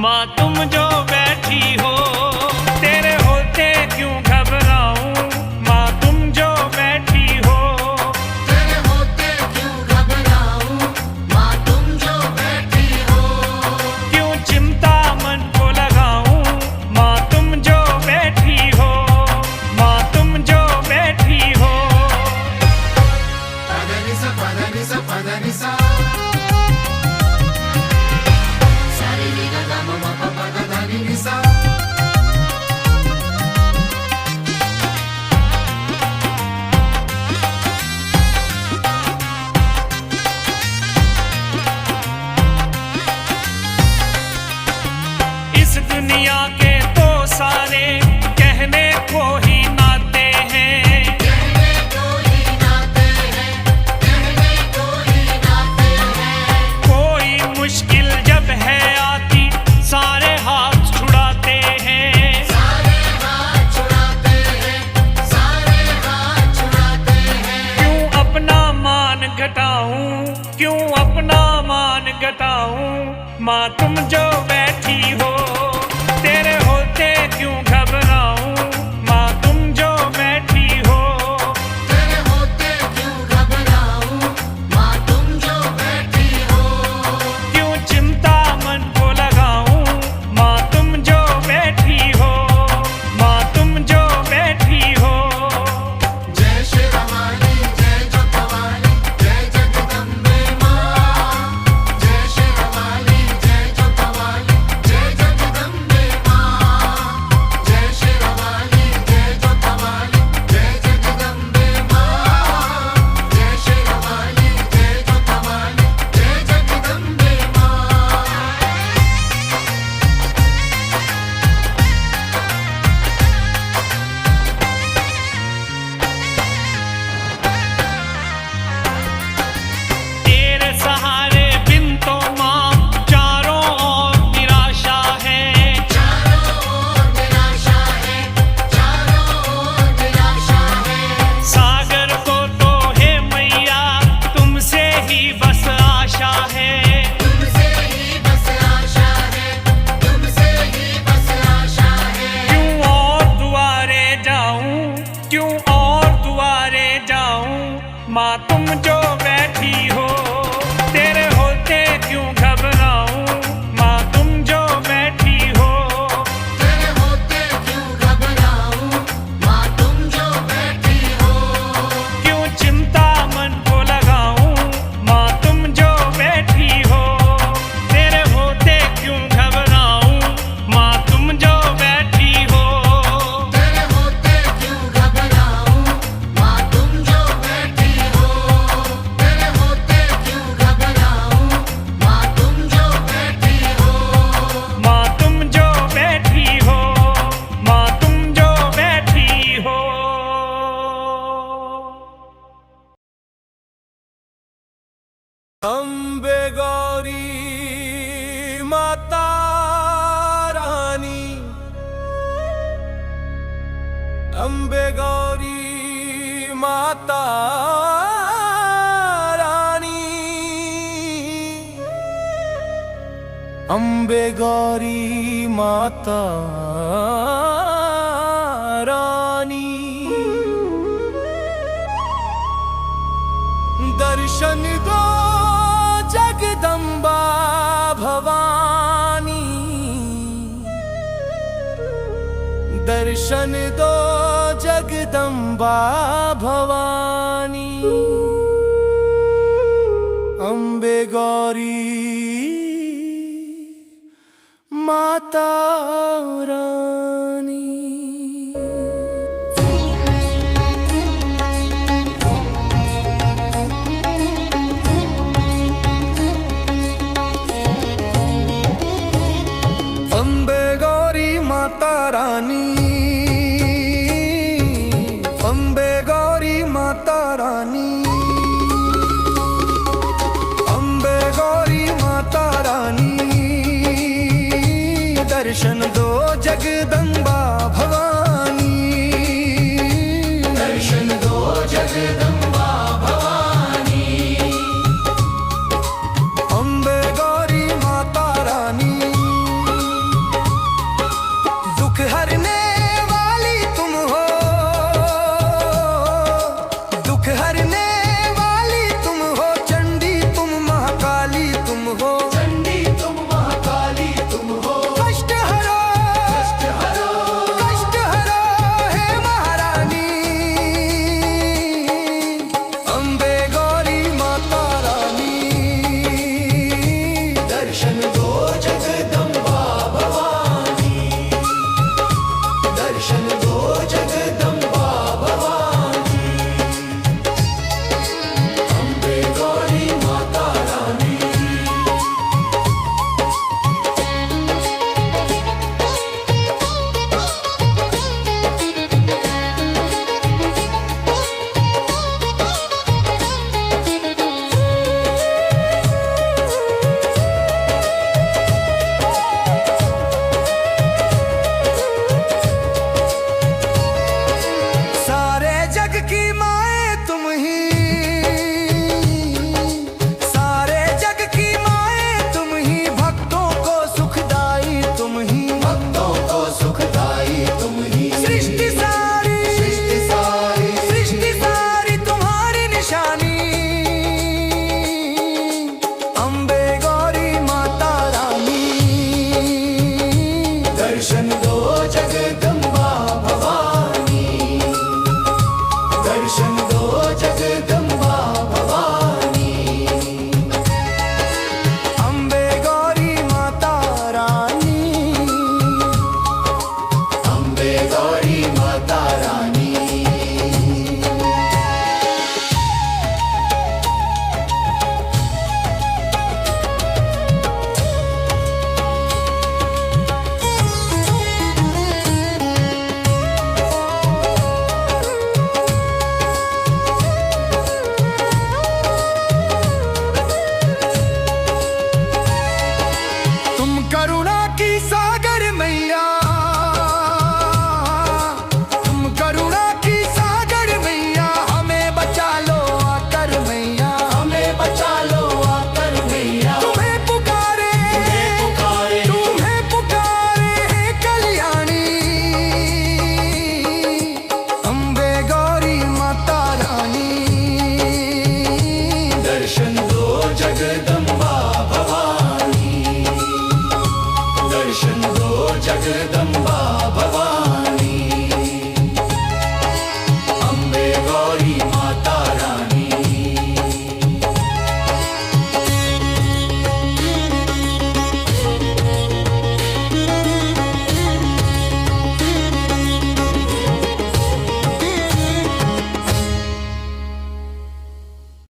माँ तुम जो बैठी हो, तेरे होते क्यों घबराऊं। माँ तुम जो बैठी हो, तेरे होते क्यों घबराऊं। माँ तुम जो बैठी हो, क्यों चिंता मन को लगाऊं। माँ तुम जो बैठी हो, माँ तुम जो बैठी हो। पदनि सा पदनि सा पदनि सा सारे रे ग ग म म प प द ध नि नि सा। इस दुनिया के तो सारे कहने को ही नाते हैं। कहने को ही नाते हैं, कहने को ही नाते हैं। कोई मुश्किल जब है आती, सारे हाथ छुड़ाते हैं। सारे हाथ छुड़ाते हैं, सारे हाथ छुड़ाते हैं। क्यों अपना मान घटाऊं, क्यों अपना मान घटाऊं। माँ तुम जो बैठी हो, तेरे होते क्यों घबराऊं। माँ तुम जो बैठी हो, तेरे होते क्यों घबराऊं। माँ तुम जो बैठी हो, क्यों चिंता मन को लगाऊं। माँ तुम जो बैठी हो, माँ तुम जो बैठी हो। जय श्री रमानी जय जोतवानी जय जगदम्बे माँ। जय श्री रमानी जय जोतवानी जय जगदम्बे माँ। जय श्री रमानी जय जोतवानी जय जगदम्बे माँ। जय श्री रमानी जय जोतवानी जय जगदम्बे माँ। तेरे सहारे बिन तो माँ चारों ओर निराशा है। चारों ओर निराशा है, चारों ओर निराशा है। सागर को तो हे मैया तुमसे ही बस आशा है। तुमसे ही बस आशा है, तुमसे ही बस आशा है। क्यों और दुआरे जाऊं, क्यों और दुआरे जाऊं। माँ तुम जो बैठी हो, तेरे होते क्यों घबराऊं। माँ तुम जो बैठी हो, तेरे होते क्यों घबराऊं। माँ तुम जो बैठी हो, क्यों चिंता मन को लगाऊं। माँ तुम जो बैठी हो, तेरे होते क्यों घबराऊं। माँ तुम जो बैठी हो, तेरे होते क्यों घबराऊं। माँ तुम जो बैठी हो, तेरे होते क्यों घबराऊं। माँ तुम जो बैठी हो, माँ तुम जो बैठी हो, माँ तुम जो बैठी हो। अम्बे गौरी माता रानी, अम्बे गौरी माता रानी, अम्बे गौरी माता रानी। दर्शन दो जगदम्बा भवानी, दर्शन दो जगदम्बा भवानी। अम्बे गौरी माता रानी।